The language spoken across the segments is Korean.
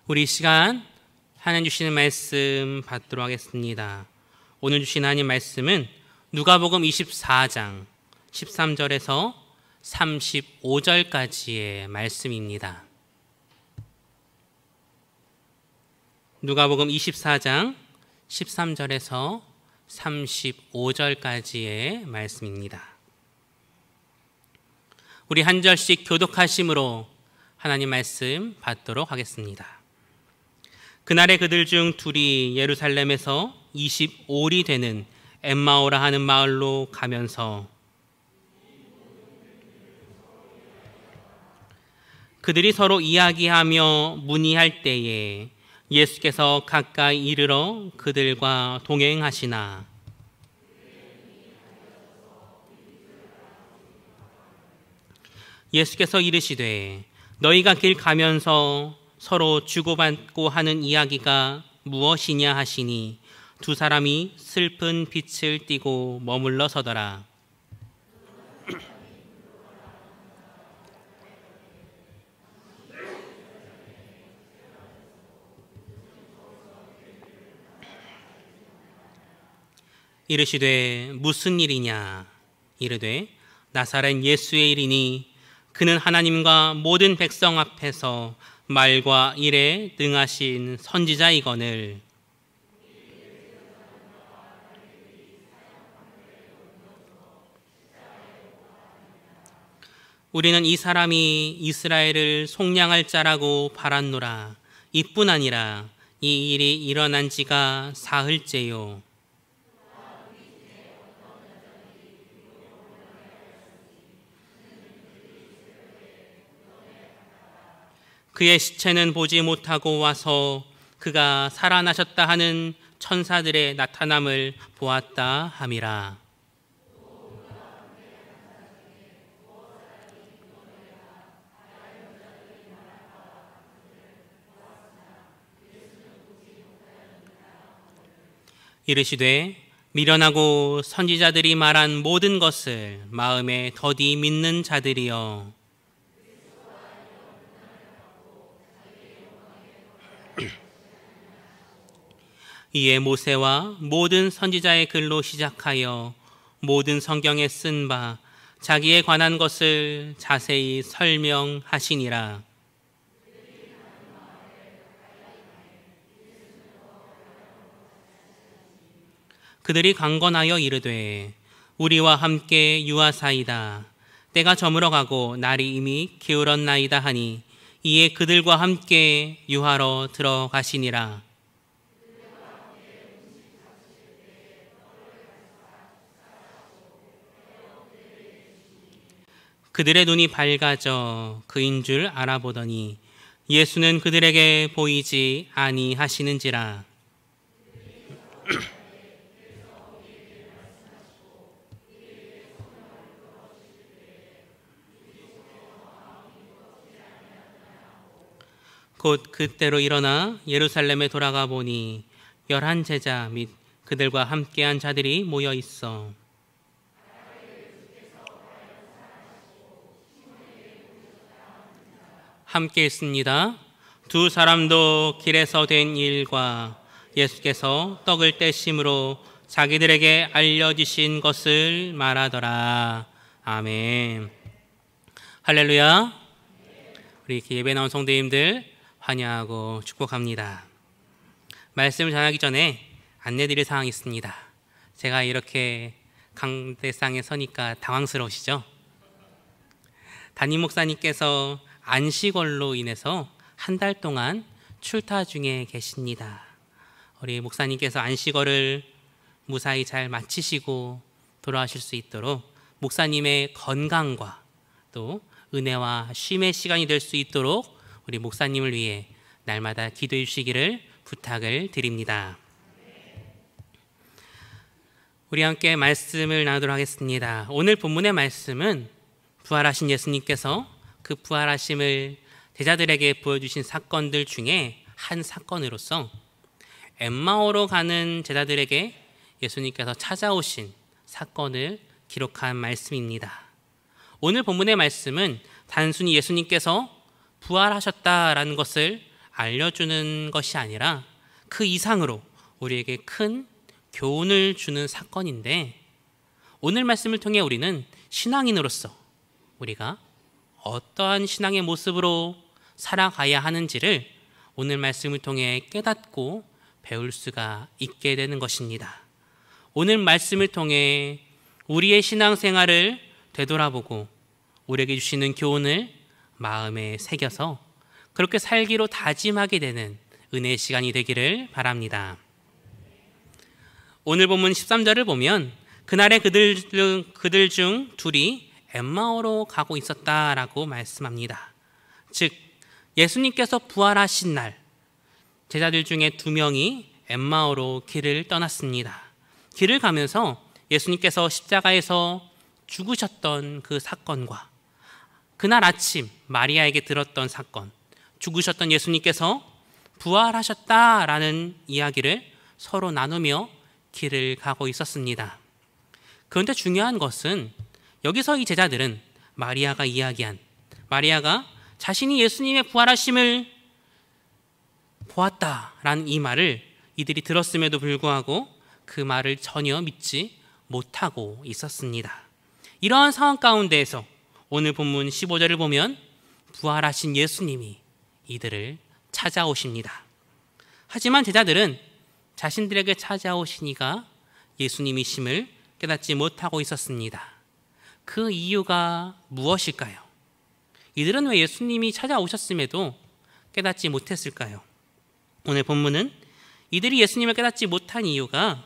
우리 이 시간 하나님 주시는 말씀 받도록 하겠습니다. 오늘 주신 하나님 말씀은 누가복음 24장 13절에서 35절까지의 말씀입니다. 누가복음 24장 13절에서 35절까지의 말씀입니다. 우리 한 절씩 교독하심으로 하나님 말씀 받도록 하겠습니다. 그날에 그들 중 둘이 예루살렘에서 25리 되는 엠마오라 하는 마을로 가면서 그들이 서로 이야기하며 문의할 때에 예수께서 가까이 이르러 그들과 동행하시나 예수께서 이르시되 너희가 길 가면서 서로 주고받고 하는 이야기가 무엇이냐 하시니 두 사람이 슬픈 빛을 띠고 머물러 서더라. 이르시되 무슨 일이냐? 이르되 나사렛 예수의 일이니 그는 하나님과 모든 백성 앞에서 말과 일에 능하신 선지자이거늘 우리는 이 사람이 이스라엘을 속량할 자라고 바랐노라. 이뿐 아니라 이 일이 일어난 지가 사흘째요. 그의 시체는 보지 못하고 와서 그가 살아나셨다 하는 천사들의 나타남을 보았다 함이라. 이르시되 미련하고 선지자들이 말한 모든 것을 마음에 더디 믿는 자들이여 이에 모세와 모든 선지자의 글로 시작하여 모든 성경에 쓴 바 자기에 관한 것을 자세히 설명하시니라. 그들이 강건하여 이르되 우리와 함께 유하사이다. 때가 저물어 가고 날이 이미 기울었나이다 하니 이에 그들과 함께 유하러 들어가시니라. 그들의 눈이 밝아져 그인 줄 알아보더니 예수는 그들에게 보이지 아니하시는지라. 곧 그때로 일어나 예루살렘에 돌아가 보니 11 제자 및 그들과 함께한 자들이 모여 있어 함께 있습니다. 두 사람도 길에서 된 일과 예수께서 떡을 떼심으로 자기들에게 알려주신 것을 말하더라. 아멘. 할렐루야. 우리 예배 나온 성도님들 환영하고 축복합니다. 말씀을 전하기 전에 안내드릴 사항이 있습니다. 제가 이렇게 강대상에 서니까 당황스러우시죠? 담임 목사님께서 안식월로 인해서 한 달 동안 출타 중에 계십니다. 우리 목사님께서 안식월을 무사히 잘 마치시고 돌아오실 수 있도록 목사님의 건강과 또 은혜와 쉼의 시간이 될 수 있도록 우리 목사님을 위해 날마다 기도해 주시기를 부탁을 드립니다. 우리 함께 말씀을 나누도록 하겠습니다. 오늘 본문의 말씀은 부활하신 예수님께서 그 부활하심을 제자들에게 보여주신 사건들 중에 한 사건으로서 엠마오로 가는 제자들에게 예수님께서 찾아오신 사건을 기록한 말씀입니다. 오늘 본문의 말씀은 단순히 예수님께서 부활하셨다라는 것을 알려주는 것이 아니라 그 이상으로 우리에게 큰 교훈을 주는 사건인데, 오늘 말씀을 통해 우리는 신앙인으로서 우리가 어떠한 신앙의 모습으로 살아가야 하는지를 오늘 말씀을 통해 깨닫고 배울 수가 있게 되는 것입니다. 오늘 말씀을 통해 우리의 신앙생활을 되돌아보고 우리에게 주시는 교훈을 마음에 새겨서 그렇게 살기로 다짐하게 되는 은혜의 시간이 되기를 바랍니다. 오늘 본문 13절을 보면 그날에 그들 중 둘이 엠마오로 가고 있었다라고 말씀합니다. 즉 예수님께서 부활하신 날 제자들 중에 2명이 엠마오로 길을 떠났습니다. 길을 가면서 예수님께서 십자가에서 죽으셨던 그 사건과 그날 아침 마리아에게 들었던 사건, 죽으셨던 예수님께서 부활하셨다라는 이야기를 서로 나누며 길을 가고 있었습니다. 그런데 중요한 것은 여기서 이 제자들은 마리아가 자신이 예수님의 부활하심을 보았다라는 이 말을 이들이 들었음에도 불구하고 그 말을 전혀 믿지 못하고 있었습니다. 이러한 상황 가운데에서 오늘 본문 15절을 보면 부활하신 예수님이 이들을 찾아오십니다. 하지만 제자들은 자신들에게 찾아오시니가 예수님이심을 깨닫지 못하고 있었습니다. 그 이유가 무엇일까요? 이들은 왜 예수님이 찾아오셨음에도 깨닫지 못했을까요? 오늘 본문은 이들이 예수님을 깨닫지 못한 이유가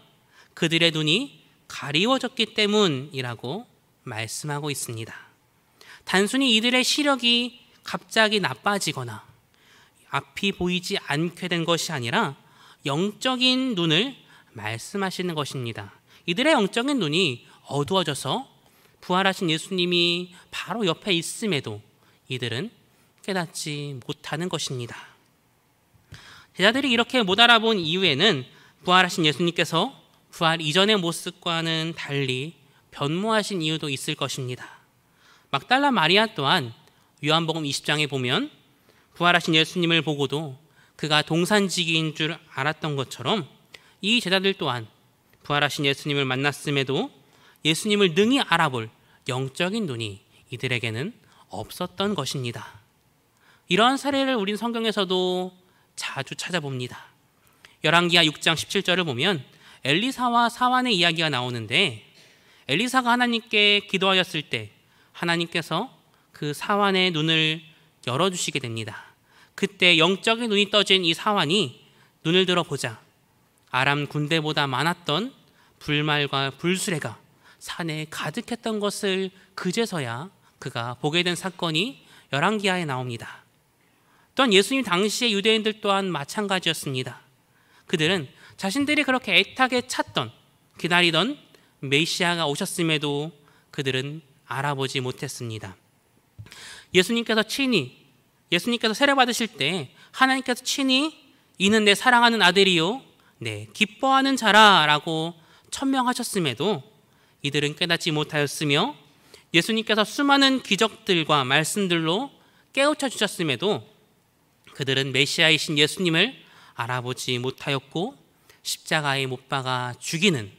그들의 눈이 가리워졌기 때문이라고 말씀하고 있습니다. 단순히 이들의 시력이 갑자기 나빠지거나 앞이 보이지 않게 된 것이 아니라 영적인 눈을 말씀하시는 것입니다. 이들의 영적인 눈이 어두워져서 부활하신 예수님이 바로 옆에 있음에도 이들은 깨닫지 못하는 것입니다. 제자들이 이렇게 못 알아본 이유에는 부활하신 예수님께서 부활 이전의 모습과는 달리 변모하신 이유도 있을 것입니다. 막달라 마리아 또한 요한복음 20장에 보면 부활하신 예수님을 보고도 그가 동산지기인 줄 알았던 것처럼 이 제자들 또한 부활하신 예수님을 만났음에도 예수님을 능히 알아볼 영적인 눈이 이들에게는 없었던 것입니다. 이러한 사례를 우린 성경에서도 자주 찾아봅니다. 열왕기하 6장 17절을 보면 엘리사와 사환의 이야기가 나오는데, 엘리사가 하나님께 기도하였을 때 하나님께서 그 사환의 눈을 열어주시게 됩니다. 그때 영적인 눈이 떠진 이 사환이 눈을 들어보자 아람 군대보다 많았던 불말과 불수레가 산에 가득했던 것을 그제서야 그가 보게 된 사건이 열왕기하에 나옵니다. 또한 예수님 당시의 유대인들 또한 마찬가지였습니다. 그들은 자신들이 그렇게 애타게 찾던, 기다리던 메시아가 오셨음에도 그들은 알아보지 못했습니다. 예수님께서 세례받으실 때 하나님께서 친히 이는 내 사랑하는 아들이요 내 기뻐하는 자라라고 천명하셨음에도 이들은 깨닫지 못하였으며, 예수님께서 수많은 기적들과 말씀들로 깨우쳐 주셨음에도 그들은 메시아이신 예수님을 알아보지 못하였고 십자가에 못 박아 죽이는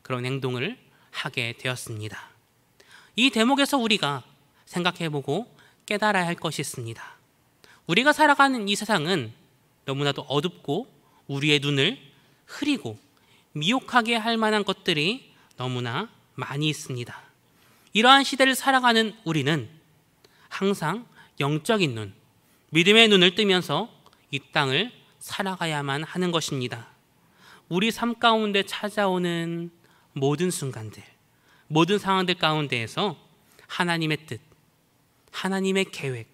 그런 행동을 하게 되었습니다. 이 대목에서 우리가 생각해보고 깨달아야 할 것이 있습니다. 우리가 살아가는 이 세상은 너무나도 어둡고 우리의 눈을 흐리고 미혹하게 할 만한 것들이 너무나 많이 있습니다. 이러한 시대를 살아가는 우리는 항상 영적인 눈, 믿음의 눈을 뜨면서 이 땅을 살아가야만 하는 것입니다. 우리 삶 가운데 찾아오는 모든 순간들, 모든 상황들 가운데에서 하나님의 뜻, 하나님의 계획,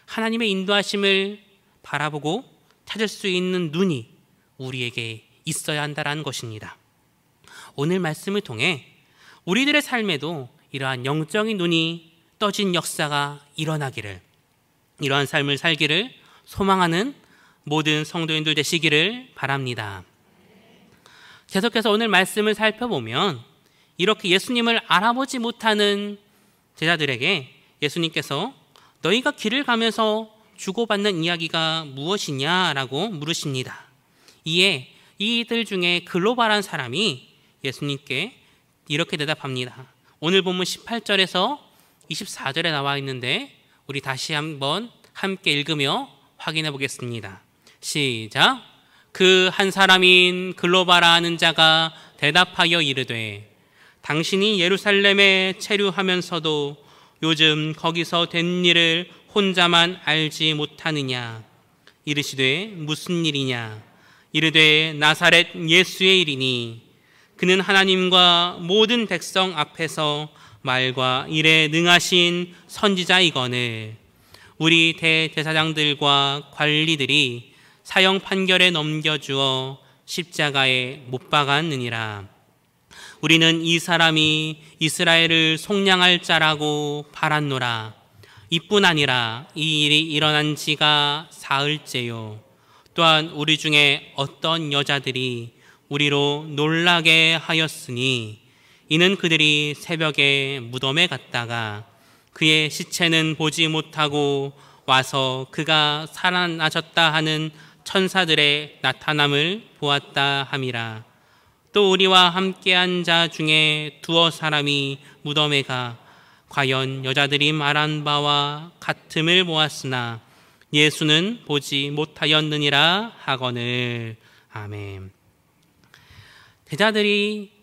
하나님의 인도하심을 바라보고 찾을 수 있는 눈이 우리에게 있어야 한다는 것입니다. 오늘 말씀을 통해 우리들의 삶에도 이러한 영적인 눈이 떠진 역사가 일어나기를, 이러한 삶을 살기를 소망하는 모든 성도인들 되시기를 바랍니다. 계속해서 오늘 말씀을 살펴보면 이렇게 예수님을 알아보지 못하는 제자들에게 예수님께서 너희가 길을 가면서 주고받는 이야기가 무엇이냐라고 물으십니다. 이에 이들 중에 글로바란 사람이 예수님께 이렇게 대답합니다. 오늘 본문 18절에서 24절에 나와 있는데 우리 다시 한번 함께 읽으며 확인해 보겠습니다. 시작. 그 한 사람인 글로바라 하는 자가 대답하여 이르되 당신이 예루살렘에 체류하면서도 요즘 거기서 된 일을 혼자만 알지 못하느냐. 이르시되 무슨 일이냐. 이르되 나사렛 예수의 일이니 그는 하나님과 모든 백성 앞에서 말과 일에 능하신 선지자이거늘 우리 대제사장들과 관리들이 사형 판결에 넘겨주어 십자가에 못 박았느니라. 우리는 이 사람이 이스라엘을 속량할 자라고 바랐노라. 이뿐 아니라 이 일이 일어난 지가 사흘째요. 또한 우리 중에 어떤 여자들이 우리로 놀라게 하였으니 이는 그들이 새벽에 무덤에 갔다가 그의 시체는 보지 못하고 와서 그가 살아나셨다 하는 천사들의 나타남을 보았다 함이라. 또 우리와 함께한 자 중에 두어 사람이 무덤에 가 과연 여자들이 말한 바와 같음을 보았으나 예수는 보지 못하였느니라 하거늘. 아멘. 제자들이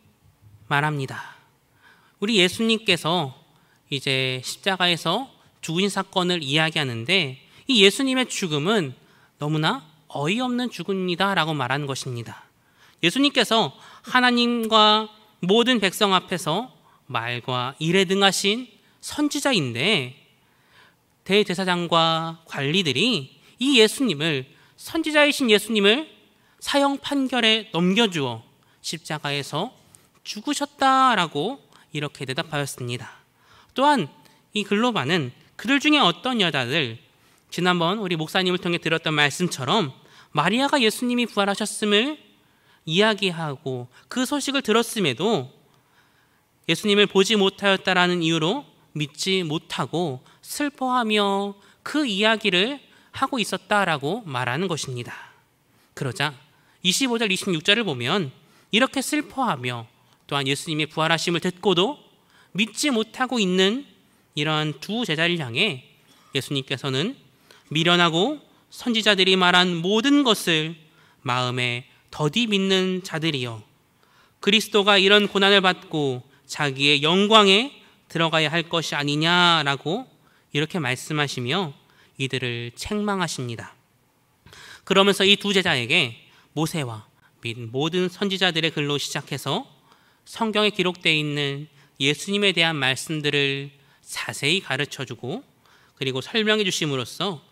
말합니다. 우리 예수님께서 이제 십자가에서 죽으신 사건을 이야기하는데 이 예수님의 죽음은 너무나 어이없는 죽음이다 라고 말하는 것입니다. 예수님께서 하나님과 모든 백성 앞에서 말과 일에 능하신 선지자인데 대제사장과 관리들이 이 예수님을 선지자이신 예수님을 사형 판결에 넘겨주어 십자가에서 죽으셨다라고 이렇게 대답하였습니다. 또한 이 글로바는 그들 중에 어떤 여자들 지난번 우리 목사님을 통해 들었던 말씀처럼 마리아가 예수님이 부활하셨음을 이야기하고 그 소식을 들었음에도 예수님을 보지 못하였다라는 이유로 믿지 못하고 슬퍼하며 그 이야기를 하고 있었다라고 말하는 것입니다. 그러자 25절 26절을 보면 이렇게 슬퍼하며 또한 예수님의 부활하심을 듣고도 믿지 못하고 있는 이러한 두 제자를 향해 예수님께서는 미련하고 선지자들이 말한 모든 것을 마음에 더디 믿는 자들이여 그리스도가 이런 고난을 받고 자기의 영광에 들어가야 할 것이 아니냐라고 이렇게 말씀하시며 이들을 책망하십니다. 그러면서 이 두 제자에게 모세와 및 모든 선지자들의 글로 시작해서 성경에 기록되어 있는 예수님에 대한 말씀들을 자세히 가르쳐주고 그리고 설명해 주심으로써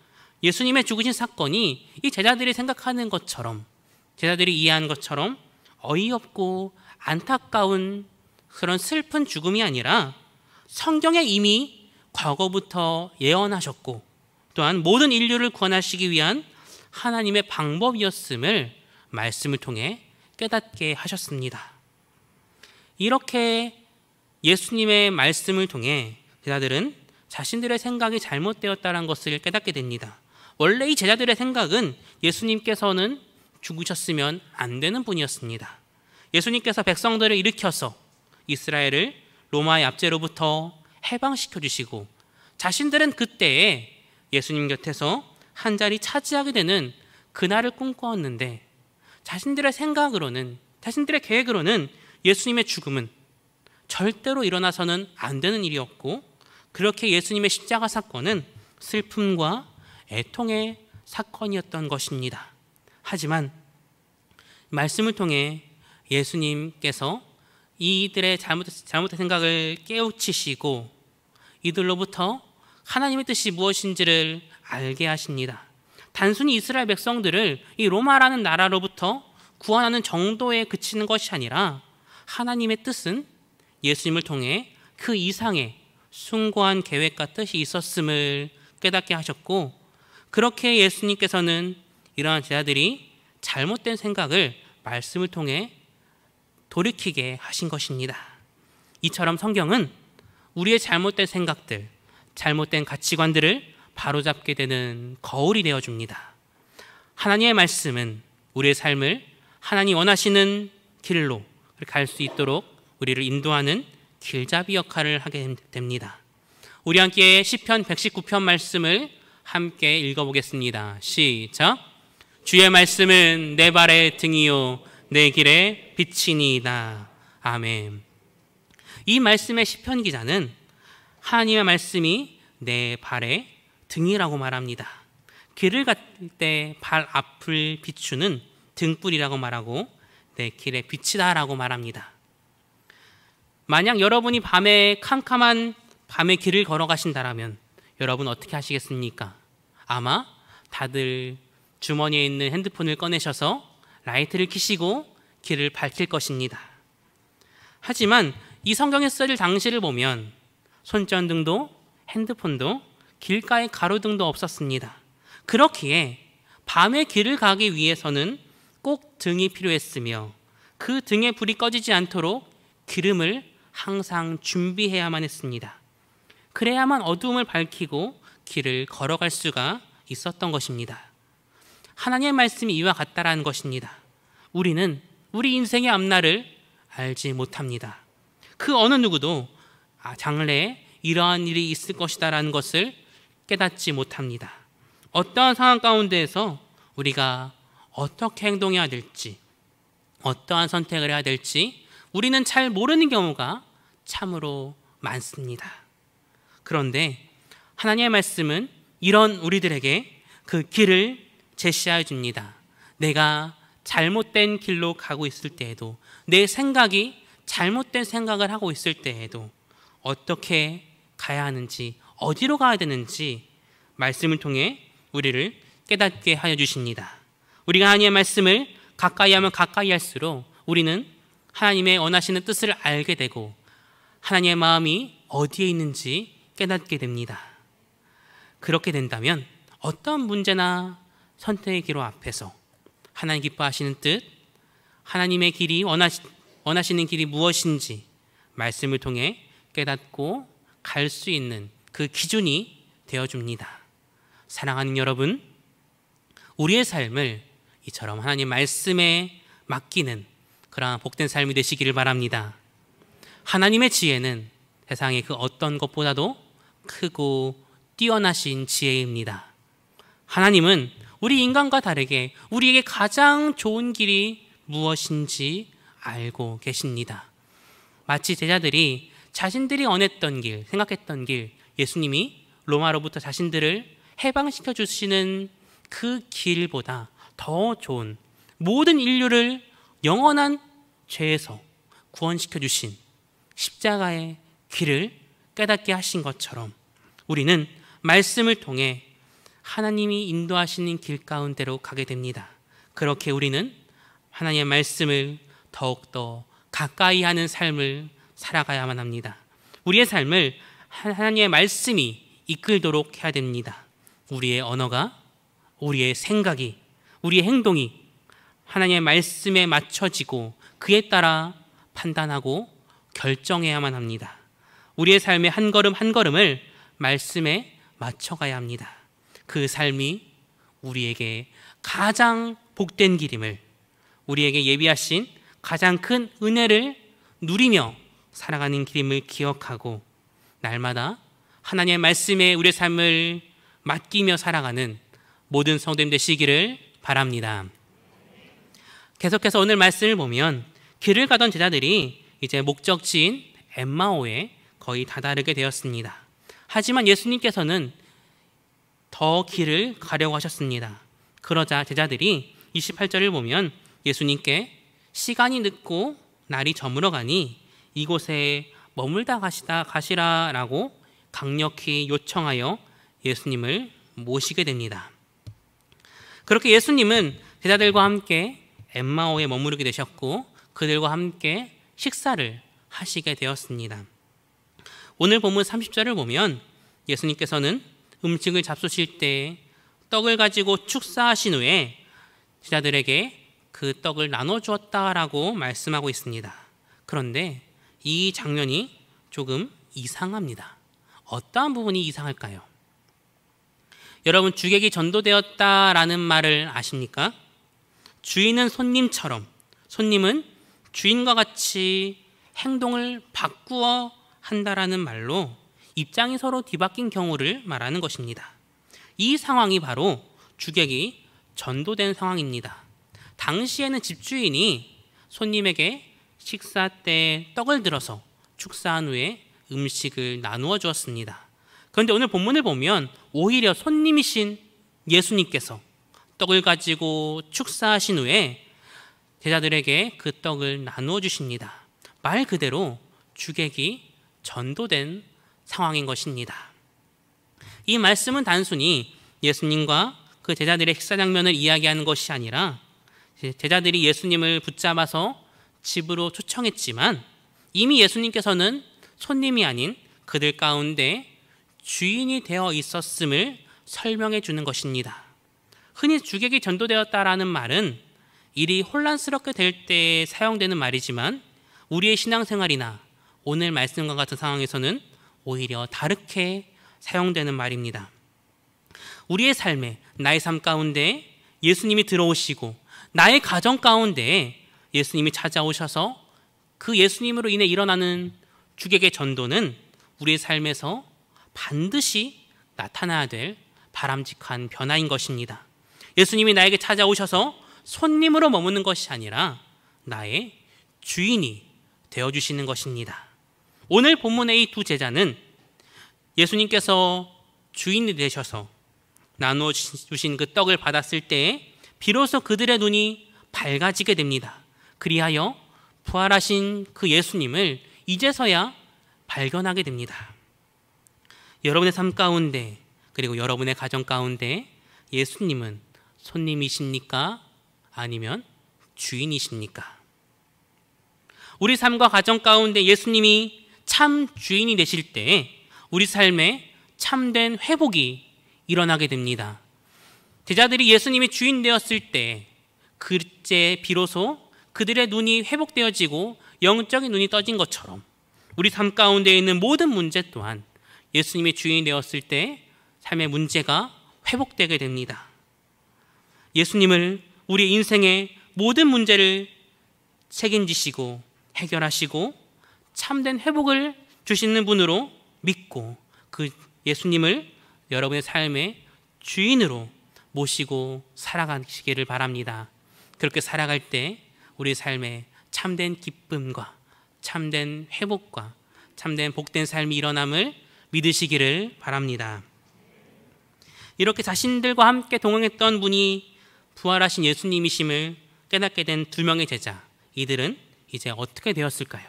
예수님의 죽으신 사건이 이 제자들이 생각하는 것처럼 제자들이 이해하는 것처럼 어이없고 안타까운 그런 슬픈 죽음이 아니라 성경에 이미 과거부터 예언하셨고 또한 모든 인류를 구원하시기 위한 하나님의 방법이었음을 말씀을 통해 깨닫게 하셨습니다. 이렇게 예수님의 말씀을 통해 제자들은 자신들의 생각이 잘못되었다는 것을 깨닫게 됩니다. 원래 이 제자들의 생각은 예수님께서는 죽으셨으면 안 되는 분이었습니다. 예수님께서 백성들을 일으켜서 이스라엘을 로마의 압제로부터 해방시켜 주시고 자신들은 그때에 예수님 곁에서 한 자리 차지하게 되는 그날을 꿈꿔왔는데 자신들의 생각으로는 자신들의 계획으로는 예수님의 죽음은 절대로 일어나서는 안 되는 일이었고 그렇게 예수님의 십자가 사건은 슬픔과 애통의 사건이었던 것입니다. 하지만 말씀을 통해 예수님께서 이들의 잘못된 생각을 깨우치시고 이들로부터 하나님의 뜻이 무엇인지를 알게 하십니다. 단순히 이스라엘 백성들을 이 로마라는 나라로부터 구원하는 정도에 그치는 것이 아니라 하나님의 뜻은 예수님을 통해 그 이상의 숭고한 계획과 뜻이 있었음을 깨닫게 하셨고 그렇게 예수님께서는 이러한 제자들이 잘못된 생각을 말씀을 통해 돌이키게 하신 것입니다. 이처럼 성경은 우리의 잘못된 생각들, 잘못된 가치관들을 바로잡게 되는 거울이 되어줍니다. 하나님의 말씀은 우리의 삶을 하나님 원하시는 길로 갈 수 있도록 우리를 인도하는 길잡이 역할을 하게 됩니다. 우리 함께 시편 119편 말씀을 함께 읽어보겠습니다. 시작. 주의 말씀은 내 발의 등이요 내 길의 빛이니이다. 아멘. 이 말씀의 시편 기자는 하나님의 말씀이 내 발의 등이라고 말합니다. 길을 갈 때 발 앞을 비추는 등불이라고 말하고 내 길의 빛이다라고 말합니다. 만약 여러분이 밤에 캄캄한 밤의 길을 걸어가신다라면 여러분 어떻게 하시겠습니까? 아마 다들 주머니에 있는 핸드폰을 꺼내셔서 라이트를 켜시고 길을 밝힐 것입니다. 하지만 이 성경에 써질 당시를 보면 손전등도 핸드폰도 길가에 가로등도 없었습니다. 그렇기에 밤에 길을 가기 위해서는 꼭 등이 필요했으며 그 등에 불이 꺼지지 않도록 기름을 항상 준비해야만 했습니다. 그래야만 어두움을 밝히고 길을 걸어갈 수가 있었던 것입니다. 하나님의 말씀이 이와 같다라는 것입니다. 우리는 우리 인생의 앞날을 알지 못합니다. 그 어느 누구도 장래에 이러한 일이 있을 것이다라는 것을 깨닫지 못합니다. 어떠한 상황 가운데에서 우리가 어떻게 행동해야 될지, 어떠한 선택을 해야 될지 우리는 잘 모르는 경우가 참으로 많습니다. 그런데 하나님의 말씀은 이런 우리들에게 그 길을 제시하여 줍니다. 내가 잘못된 길로 가고 있을 때에도, 내 생각이 잘못된 생각을 하고 있을 때에도 어떻게 가야 하는지, 어디로 가야 되는지 말씀을 통해 우리를 깨닫게 하여 주십니다. 우리가 하나님의 말씀을 가까이 하면 가까이 할수록 우리는 하나님의 원하시는 뜻을 알게 되고 하나님의 마음이 어디에 있는지 깨닫게 됩니다. 그렇게 된다면 어떤 문제나 선택의 기로 앞에서 하나님 기뻐하시는 뜻, 하나님의 길이 원하시는 길이 무엇인지 말씀을 통해 깨닫고 갈 수 있는 그 기준이 되어줍니다. 사랑하는 여러분, 우리의 삶을 이처럼 하나님 말씀에 맡기는 그러한 복된 삶이 되시기를 바랍니다. 하나님의 지혜는 세상의 그 어떤 것보다도 크고 뛰어나신 지혜입니다. 하나님은 우리 인간과 다르게 우리에게 가장 좋은 길이 무엇인지 알고 계십니다. 마치 제자들이 자신들이 원했던 길, 생각했던 길, 예수님이 로마로부터 자신들을 해방시켜 주시는 그 길보다 더 좋은, 모든 인류를 영원한 죄에서 구원시켜 주신 십자가의 길을 깨닫게 하신 것처럼 우리는 말씀을 통해 하나님이 인도하시는 길 가운데로 가게 됩니다. 그렇게 우리는 하나님의 말씀을 더욱더 가까이 하는 삶을 살아가야만 합니다. 우리의 삶을 하나님의 말씀이 이끌도록 해야 됩니다. 우리의 언어가, 우리의 생각이, 우리의 행동이 하나님의 말씀에 맞춰지고 그에 따라 판단하고 결정해야만 합니다. 우리의 삶의 한 걸음 한 걸음을 말씀에 맞춰가야 합니다. 그 삶이 우리에게 가장 복된 길임을, 우리에게 예비하신 가장 큰 은혜를 누리며 살아가는 길임을 기억하고 날마다 하나님의 말씀에 우리의 삶을 맡기며 살아가는 모든 성도님 되시기를 바랍니다. 계속해서 오늘 말씀을 보면 길을 가던 제자들이 이제 목적지인 엠마오에 거의 다다르게 되었습니다. 하지만 예수님께서는 더 길을 가려고 하셨습니다. 그러자 제자들이 28절을 보면 예수님께 시간이 늦고 날이 저물어 가니 이곳에 머물다 가시라라고 강력히 요청하여 예수님을 모시게 됩니다. 그렇게 예수님은 제자들과 함께 엠마오에 머무르게 되셨고 그들과 함께 식사를 하시게 되었습니다. 오늘 본문 30절을 보면 예수님께서는 음식을 잡수실 때 떡을 가지고 축사하신 후에 제자들에게 그 떡을 나눠주었다라고 말씀하고 있습니다. 그런데 이 장면이 조금 이상합니다. 어떠한 부분이 이상할까요? 여러분, 주객이 전도되었다라는 말을 아십니까? 주인은 손님처럼, 손님은 주인과 같이 행동을 바꾸어 한다라는 말로 입장이 서로 뒤바뀐 경우를 말하는 것입니다. 이 상황이 바로 주객이 전도된 상황입니다. 당시에는 집주인이 손님에게 식사 때 떡을 들어서 축사한 후에 음식을 나누어 주었습니다. 그런데 오늘 본문을 보면 오히려 손님이신 예수님께서 떡을 가지고 축사하신 후에 제자들에게 그 떡을 나누어 주십니다. 말 그대로 주객이 전도된 상황인 것입니다. 이 말씀은 단순히 예수님과 그 제자들의 식사 장면을 이야기하는 것이 아니라 제자들이 예수님을 붙잡아서 집으로 초청했지만 이미 예수님께서는 손님이 아닌 그들 가운데 주인이 되어 있었음을 설명해 주는 것입니다. 흔히 주객이 전도되었다라는 말은 일이 혼란스럽게 될 때 사용되는 말이지만 우리의 신앙생활이나 오늘 말씀과 같은 상황에서는 오히려 다르게 사용되는 말입니다. 우리의 삶에, 나의 삶 가운데 예수님이 들어오시고 나의 가정 가운데 예수님이 찾아오셔서 그 예수님으로 인해 일어나는 주객의 전도는 우리의 삶에서 반드시 나타나야 될 바람직한 변화인 것입니다. 예수님이 나에게 찾아오셔서 손님으로 머무는 것이 아니라 나의 주인이 되어주시는 것입니다. 오늘 본문의 이 두 제자는 예수님께서 주인이 되셔서 나누어 주신 그 떡을 받았을 때 비로소 그들의 눈이 밝아지게 됩니다. 그리하여 부활하신 그 예수님을 이제서야 발견하게 됩니다. 여러분의 삶 가운데 그리고 여러분의 가정 가운데 예수님은 손님이십니까? 아니면 주인이십니까? 우리 삶과 가정 가운데 예수님이 참 주인이 되실 때 우리 삶에 참된 회복이 일어나게 됩니다. 제자들이 예수님이 주인 되었을 때 그때 비로소 그들의 눈이 회복되어지고 영적인 눈이 떠진 것처럼 우리 삶 가운데 있는 모든 문제 또한 예수님이 주인이 되었을 때 삶의 문제가 회복되게 됩니다. 예수님을 우리 인생의 모든 문제를 책임지시고 해결하시고 참된 회복을 주시는 분으로 믿고 그 예수님을 여러분의 삶의 주인으로 모시고 살아가시기를 바랍니다. 그렇게 살아갈 때 우리 삶에 참된 기쁨과 참된 회복과 참된 복된 삶이 일어남을 믿으시기를 바랍니다. 이렇게 자신들과 함께 동행했던 분이 부활하신 예수님이심을 깨닫게 된 두 명의 제자, 이들은 이제 어떻게 되었을까요?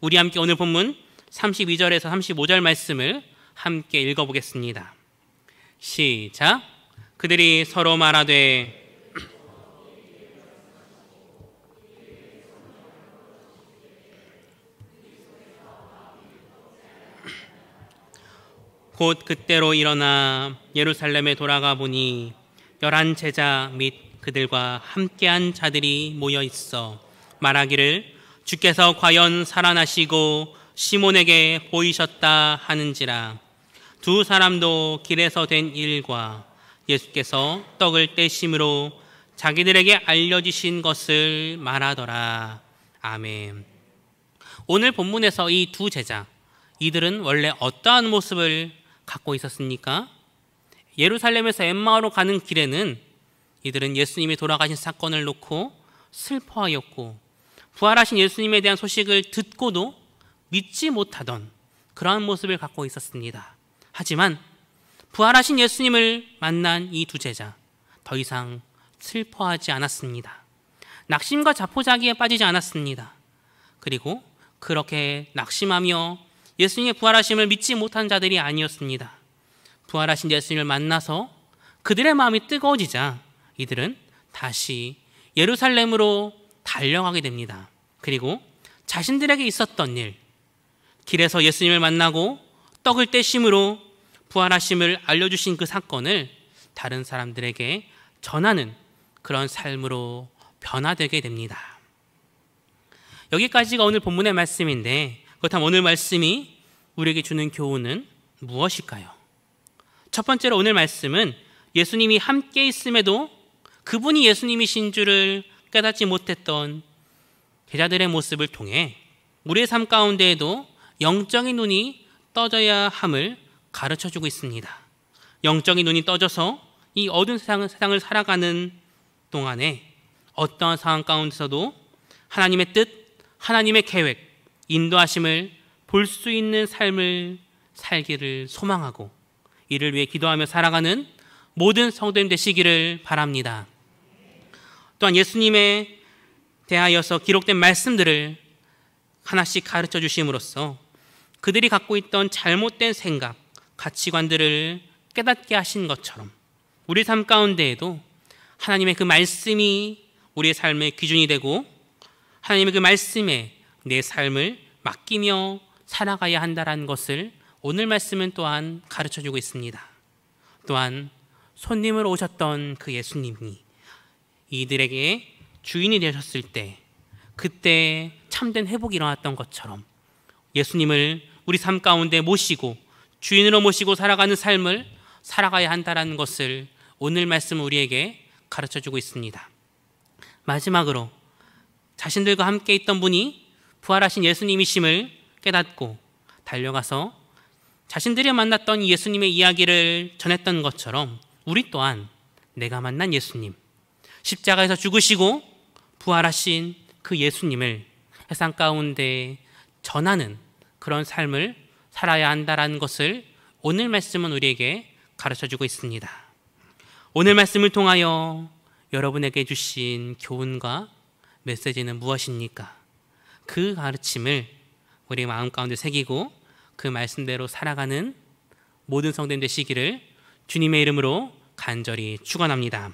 우리 함께 오늘 본문 32절에서 35절 말씀을 함께 읽어보겠습니다. 시작. 그들이 서로 말하되 곧 그때로 일어나 예루살렘에 돌아가 보니 11 제자 및 그들과 함께한 자들이 모여 있어 말하기를 주께서 과연 살아나시고 시몬에게 보이셨다 하는지라. 두 사람도 길에서 된 일과 예수께서 떡을 떼심으로 자기들에게 알려주신 것을 말하더라. 아멘. 오늘 본문에서 이 두 제자, 이들은 원래 어떠한 모습을 갖고 있었습니까? 예루살렘에서 엠마오로 가는 길에는 이들은 예수님이 돌아가신 사건을 놓고 슬퍼하였고 부활하신 예수님에 대한 소식을 듣고도 믿지 못하던 그러한 모습을 갖고 있었습니다. 하지만 부활하신 예수님을 만난 이 두 제자, 더 이상 슬퍼하지 않았습니다. 낙심과 자포자기에 빠지지 않았습니다. 그리고 그렇게 낙심하며 예수님의 부활하심을 믿지 못한 자들이 아니었습니다. 부활하신 예수님을 만나서 그들의 마음이 뜨거워지자 이들은 다시 예루살렘으로 달려가게 됩니다. 그리고 자신들에게 있었던 일, 길에서 예수님을 만나고 떡을 떼심으로 부활하심을 알려주신 그 사건을 다른 사람들에게 전하는 그런 삶으로 변화되게 됩니다. 여기까지가 오늘 본문의 말씀인데, 그렇다면 오늘 말씀이 우리에게 주는 교훈은 무엇일까요? 첫 번째로 오늘 말씀은 예수님이 함께 있음에도 그분이 예수님이신 줄을 깨닫지 못했던 제자들의 모습을 통해 우리의 삶 가운데에도 영적인 눈이 떠져야 함을 가르쳐주고 있습니다. 영적인 눈이 떠져서 이 어두운 세상을 살아가는 동안에 어떠한 상황 가운데서도 하나님의 뜻, 하나님의 계획, 인도하심을 볼 수 있는 삶을 살기를 소망하고 이를 위해 기도하며 살아가는 모든 성도님 되시기를 바랍니다. 또한 예수님에 대하여서 기록된 말씀들을 하나씩 가르쳐 주심으로써 그들이 갖고 있던 잘못된 생각, 가치관들을 깨닫게 하신 것처럼 우리 삶 가운데에도 하나님의 그 말씀이 우리의 삶의 기준이 되고 하나님의 그 말씀에 내 삶을 맡기며 살아가야 한다는 것을 오늘 말씀은 또한 가르쳐주고 있습니다. 또한 손님으로 오셨던 그 예수님이 이들에게 주인이 되셨을 때 그때 참된 회복이 일어났던 것처럼 예수님을 우리 삶 가운데 모시고 주인으로 모시고 살아가는 삶을 살아가야 한다는 것을 오늘 말씀은 우리에게 가르쳐주고 있습니다. 마지막으로 자신들과 함께 있던 분이 부활하신 예수님이심을 깨닫고 달려가서 자신들이 만났던 예수님의 이야기를 전했던 것처럼 우리 또한 내가 만난 예수님, 십자가에서 죽으시고 부활하신 그 예수님을 세상 가운데 전하는 그런 삶을 살아야 한다는 것을 오늘 말씀은 우리에게 가르쳐주고 있습니다. 오늘 말씀을 통하여 여러분에게 주신 교훈과 메시지는 무엇입니까? 그 가르침을 우리 마음 가운데 새기고 그 말씀대로 살아가는 모든 성도님 되시기를 주님의 이름으로 간절히 축원합니다.